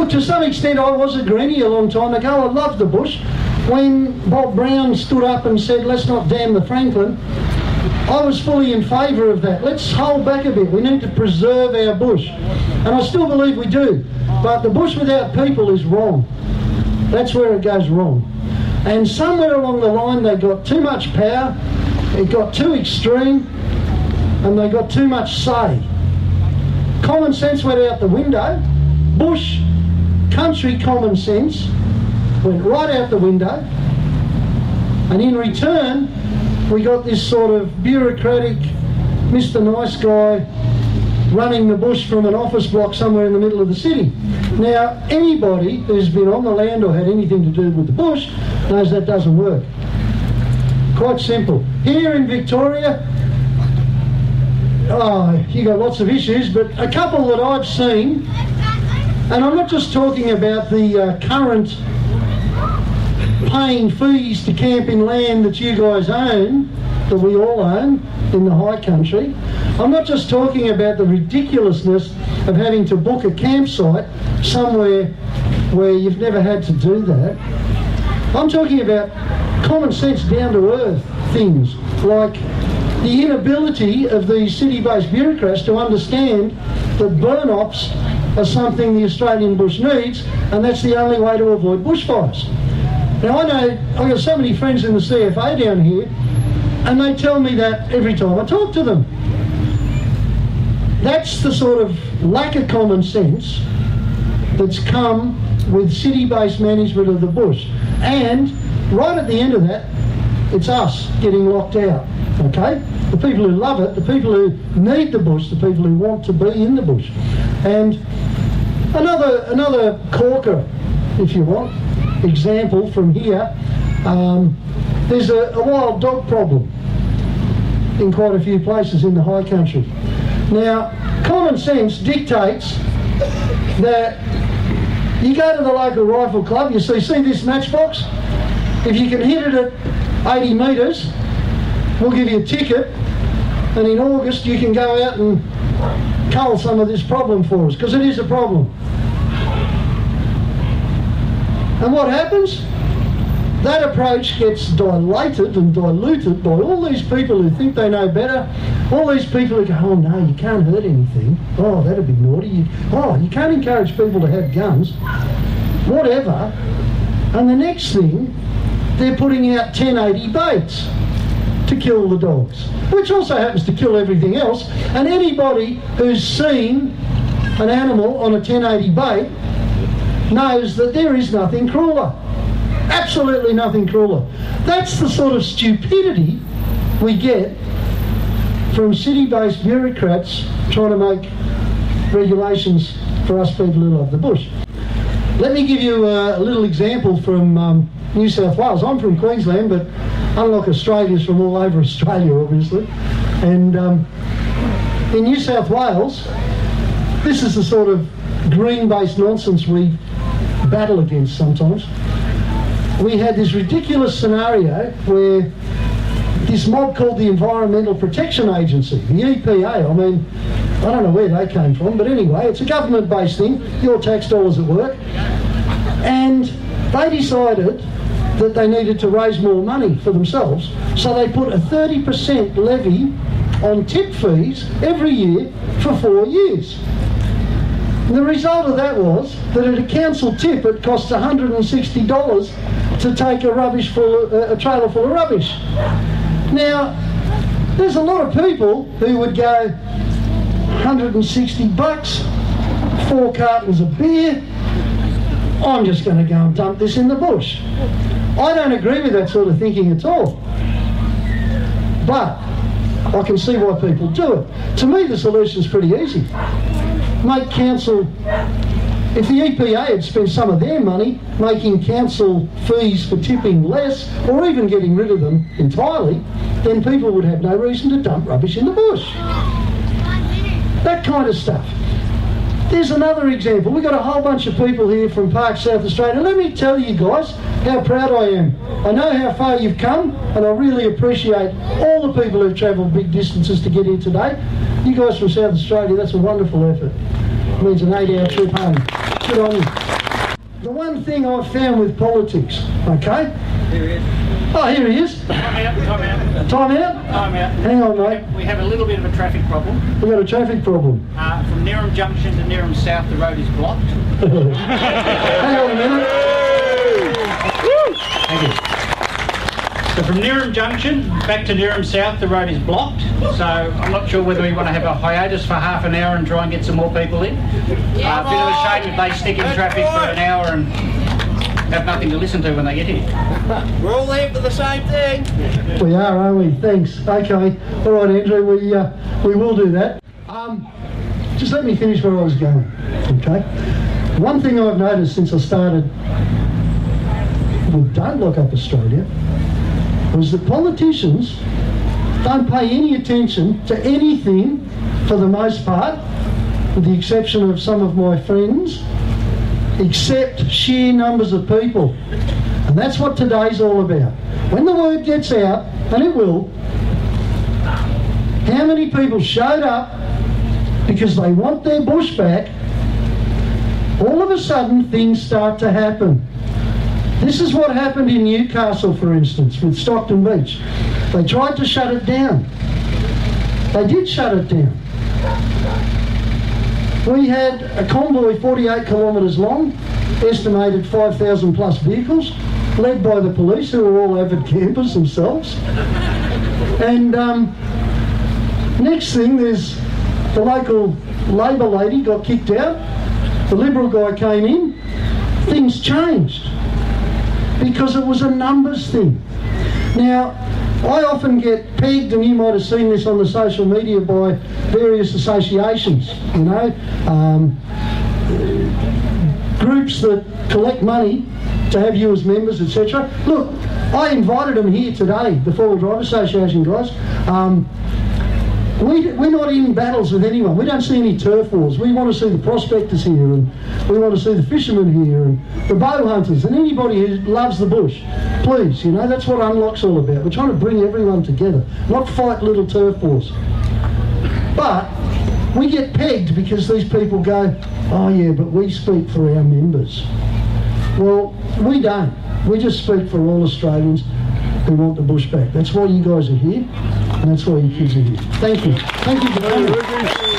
Look, to some extent I was a greenie a long time ago. I loved the bush. When Bob Brown stood up and said, let's not dam the Franklin, I was fully in favour of that. Let's hold back a bit. We need to preserve our bush. And I still believe we do. But the bush without people is wrong. That's where it goes wrong. And somewhere along the line they got too much power, it got too extreme, and they got too much say. Common sense went out the window. Bush, country common sense went right out the window. And in return, we got this sort of bureaucratic Mr. Nice Guy running the bush from an office block somewhere in the middle of the city. Now, anybody who's been on the land or had anything to do with the bush knows that doesn't work. Quite simple. Here in Victoria, you got lots of issues, but a couple that I've seen, and I'm not just talking about the current paying fees to camping land that you guys own, that we all own in the high country. I'm not just talking about the ridiculousness of having to book a campsite somewhere where you've never had to do that. I'm talking about common sense, down-to-earth things, like the inability of these city-based bureaucrats to understand that burn-offs are something the Australian bush needs, and that's the only way to avoid bushfires. Now, I know I've got so many friends in the CFA down here, and they tell me that every time I talk to them. That's the sort of lack of common sense that's come with city-based management of the bush. And right at the end of that, it's us getting locked out, okay? The people who love it, the people who need the bush, the people who want to be in the bush. And another corker, if you want, example from here, there's a wild dog problem in quite a few places in the high country. Now, common sense dictates that you go to the local rifle club, you see this matchbox? If you can hit it at 80 metres, we'll give you a ticket, and in August you can go out and cull some of this problem for us, because it is a problem. And what happens? That approach gets dilated and diluted by all these people who think they know better, all these people who go, oh no, you can't hurt anything, oh that'd be naughty, you can't encourage people to have guns, whatever. And the next thing, they're putting out 1080 baits to kill the dogs, which also happens to kill everything else. And anybody who's seen an animal on a 1080 bait knows that there is nothing crueler. Absolutely nothing crueler. That's the sort of stupidity we get from city-based bureaucrats trying to make regulations for us people who love the bush. Let me give you a little example from New South Wales. I'm from Queensland, but unlike Australians from all over Australia, obviously. And in New South Wales, this is the sort of green-based nonsense we battle against sometimes. We had this ridiculous scenario where this mob called the Environmental Protection Agency, the EPA, I mean, I don't know where they came from, but anyway, it's a government-based thing, your tax dollars at work, and they decided that they needed to raise more money for themselves, so they put a 30% levy on tip fees every year for 4 years. And the result of that was that at a council tip it costs $160 to take a trailer full of rubbish. Now, there's a lot of people who would go, $160, 4 cartons of beer, I'm just going to go and dump this in the bush. I don't agree with that sort of thinking at all. But I can see why people do it. To me, the solution's pretty easy. Make council, if the EPA had spent some of their money making council fees for tipping less, or even getting rid of them entirely, then people would have no reason to dump rubbish in the bush. That kind of stuff. There's another example. We've got a whole bunch of people here from Parks South Australia. Let me tell you guys how proud I am. I know how far you've come, and I really appreciate all the people who've travelled big distances to get here today. You guys from South Australia, that's a wonderful effort. It means an 8-hour trip home. Good on you. The one thing I've found with politics, okay? Here he is. Oh, here he is. Time out. Time out? Time out. Hang on, mate. We have a little bit of a traffic problem. We've got a traffic problem. From Neerim Junction to Neerim South, the road is blocked. Hang on a minute. Thank you. So from Neerim Junction back to Neerim South, the road is blocked. So I'm not sure whether we want to have a hiatus for half an hour and try and get some more people in. Bit of a shame if they stick in traffic for an hour and have nothing to listen to when they get here. We're all there for the same thing. We are, aren't we? Thanks. Okay. All right, Andrew, we will do that. Just let me finish where I was going, okay? One thing I've noticed since I started with Don't Lock Up Australia was that politicians don't pay any attention to anything for the most part, with the exception of some of my friends, except sheer numbers of people. And that's what today's all about. When the word gets out, and it will, how many people showed up because they want their bush back, all of a sudden things start to happen. This is what happened in Newcastle, for instance, with Stockton Beach. They tried to shut it down. They did shut it down. We had a convoy 48 kilometres long, estimated 5,000 plus vehicles, led by the police, who were all avid campers themselves. And next thing, there's the local Labor lady got kicked out, the Liberal guy came in, things changed because it was a numbers thing. Now, I often get pegged, and you might have seen this on the social media, by various associations, you know, groups that collect money to have you as members, etc. Look, I invited them here today, the Four Wheel Drive Association guys. We're not in battles with anyone. We don't see any turf wars. We want to see the prospectors here, and we want to see the fishermen here, and the bow hunters, and anybody who loves the bush. Please, you know, that's what Unlock's all about. We're trying to bring everyone together, not fight little turf wars. But we get pegged because these people go, oh yeah, but we speak for our members. Well, we don't. We just speak for all Australians who want the bush back. That's why you guys are here, and that's why your kids are here. Thank you. Thank you for coming.